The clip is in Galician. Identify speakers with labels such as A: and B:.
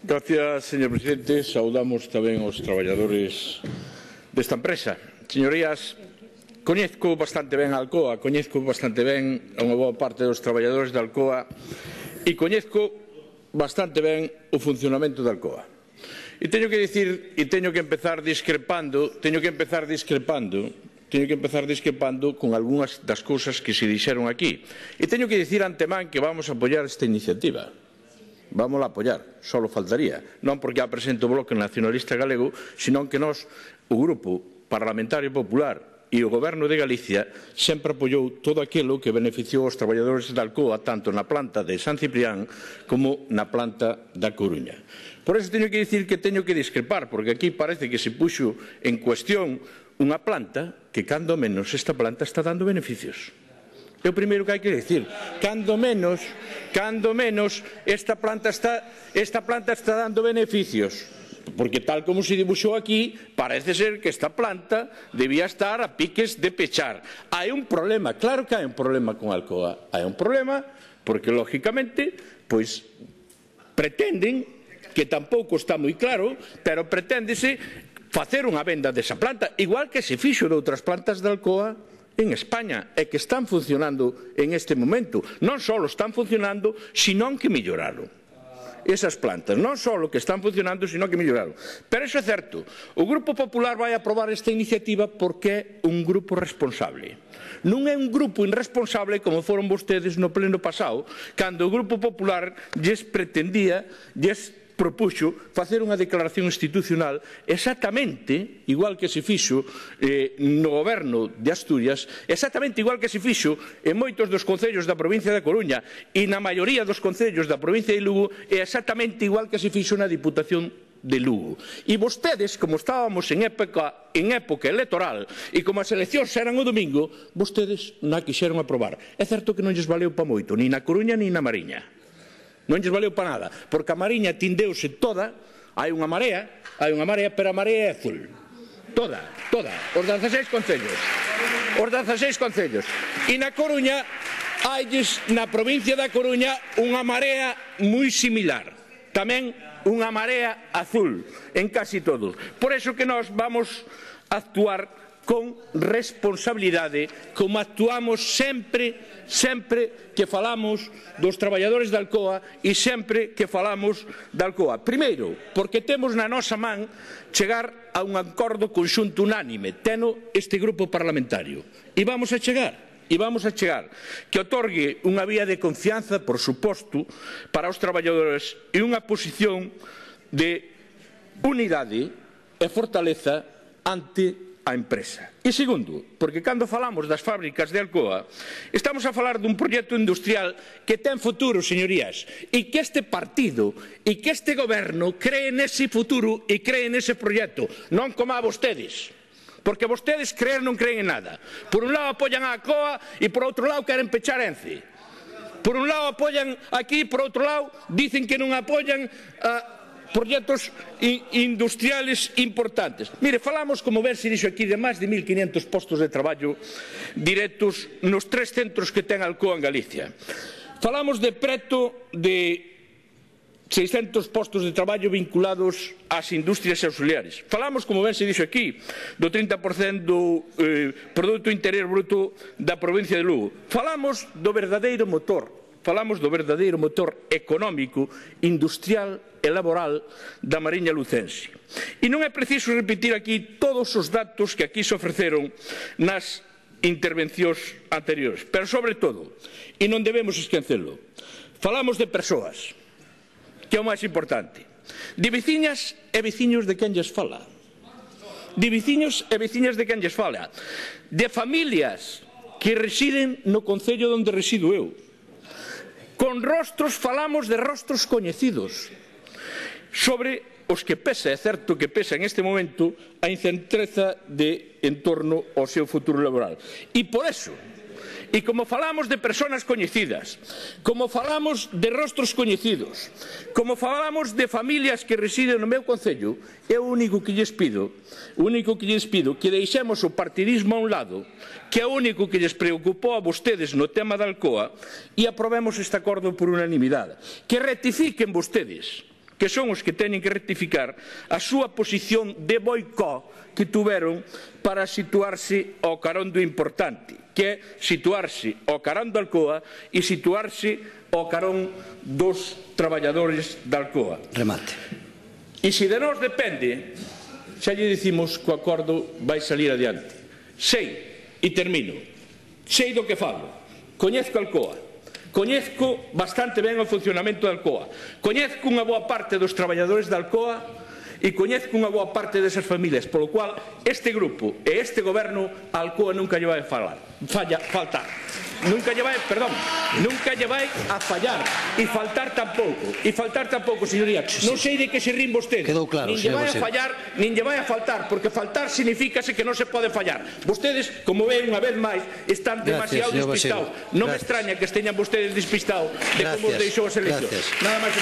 A: Gracias, señor presidente. Saudamos tamén os traballadores desta empresa. Señorías, coñezco bastante ben a Alcoa, coñezco bastante ben a unha boa parte dos traballadores da Alcoa e coñezco bastante ben o funcionamento da Alcoa. E teño que dicir, e teño que empezar discrepando con algunhas das cousas que se dixeron aquí. E teño que dicir antemán que vamos a apoiar esta iniciativa. Vamos a apoiar, só faltaría. Non porque a presente o Bloque Nacionalista Galego, senón que nós, o Grupo Parlamentario Popular e o Goberno de Galicia, sempre apoiou todo aquilo que beneficiou os traballadores da Alcoa, tanto na planta de San Ciprián como na planta da Coruña. Por eso teño que dicir que teño que discrepar, porque aquí parece que se puxo en cuestión unha planta que, cando menos, esta planta está dando beneficios. É o primeiro que hai que dicir. Cando menos, esta planta está dando beneficios. Porque tal como se dibuixou aquí, parece ser que esta planta debía estar a piques de pechar. Hai un problema, claro que hai un problema con Alcoa. Hai un problema porque, lógicamente, pois pretenden, que tampouco está moi claro, pero preténdese facer unha venda desa planta, igual que se fixo de outras plantas de Alcoa en España, e que están funcionando en este momento. Non só están funcionando, senón que melloraron. Esas plantas, non só que están funcionando, senón que melloraron. Pero iso é certo. O Grupo Popular vai aprobar esta iniciativa porque é un grupo responsable. Non é un grupo irresponsable como foron vostedes no pleno pasado, cando o Grupo Popular lles propuxo facer unha declaración institucional exactamente igual que se fixo no goberno de Asturias, exactamente igual que se fixo en moitos dos concellos da provincia da Coruña e na maioría dos concellos da provincia de Lugo, e exactamente igual que se fixo na Diputación de Lugo. E vostedes, como estábamos en época electoral e como as eleccións eran o domingo, vostedes non a quixeron aprobar. É certo que non lles valeu pa moito, nin na Coruña nin na Mariña. Non lles valeu para nada, porque a Mariña tindeuse toda, hai unha marea, pero a marea é azul. Toda, os 16 concellos. E na Coruña, hailles na provincia da Coruña unha marea moi similar. Tamén unha marea azul en casi todo. Por iso que nós vamos a actuar con responsabilidade, como actuamos sempre que falamos dos traballadores da Alcoa e sempre que falamos da Alcoa. Primeiro, porque temos na nosa man chegar a un acordo conxunto unánime, teno este grupo parlamentario. E vamos a chegar, que otorgue unha vía de confianza, por suposto, para os traballadores e unha posición de unidade e fortaleza ante a empresa. E segundo, porque cando falamos das fábricas de Alcoa, estamos a falar dun proxecto industrial que ten futuro, señorías, e que este partido e que este goberno cree nese futuro e cree nese proxecto, non como a vostedes. Porque vostedes creer non creen en nada. Por un lado apoian a Alcoa e por outro lado queren pechar Ence. Por un lado apoian aquí, por outro lado dicen que non apoian proxectos industriales importantes. Mire, falamos, como ben se dixo aquí, de máis de 1.500 postos de traballo directos nos 3 centros que ten Alcoa en Galicia. Falamos de preto de 600 postos de traballo vinculados ás industrias auxiliares. Falamos, como ben se dixo aquí, do 30% do Produto Interior Bruto da provincia de Lugo. Falamos do verdadeiro motor económico, industrial e laboral da Mariña Lucense. E non é preciso repetir aquí todos os datos que aquí se ofreceron nas intervencións anteriores, pero sobre todo, e non debemos esquecelo, falamos de persoas, que é o máis importante, de veciñas e veciños de quen lles fala, de familias que residen no concello onde resido eu. Con rostros, falamos de rostros coñecidos, sobre os que pesa, é certo que pesa en este momento, a incerteza en torno ao seu futuro laboral. E por eso, e como falamos de persoas coñecidas, como falamos de rostros coñecidos, como falamos de familias que residen no meu concello, é o único que lles pido, que deixemos o partidismo a un lado, que é o único que lles preocupou a vostedes no tema da Alcoa, e aprobemos este acordo por unanimidade. Que rectifiquen vostedes, que son os que teñen que rectificar a súa posición de boicot que tuveron para situarse ao carón do importante, que é situarse ao carón da Alcoa e situarse ao carón dos traballadores da Alcoa.
B: Remate.
A: E se de nós depende, xa lle dicimos que o acordo vai salir adiante. Sei, e termino, sei do que falo, coñezco a Alcoa, coñezco bastante ben o funcionamento da Alcoa, coñezco unha boa parte dos traballadores da Alcoa e coñezco unha boa parte desas familias, polo cual este grupo e este goberno a Alcoa nunca lle vai faltar. Nunca lle vai a fallar e faltar tampouco, señoría. Non sei de que se rin vostedes.
B: Quedou claro,
A: nin lle vai a fallar, nin lle vai a faltar, porque faltar significase que non se pode fallar. Vostedes, como ven unha vez máis, están demasiado despistados. Non me extraña que esteñan vostedes despistados de como os deixou as eleccións. Nada máis.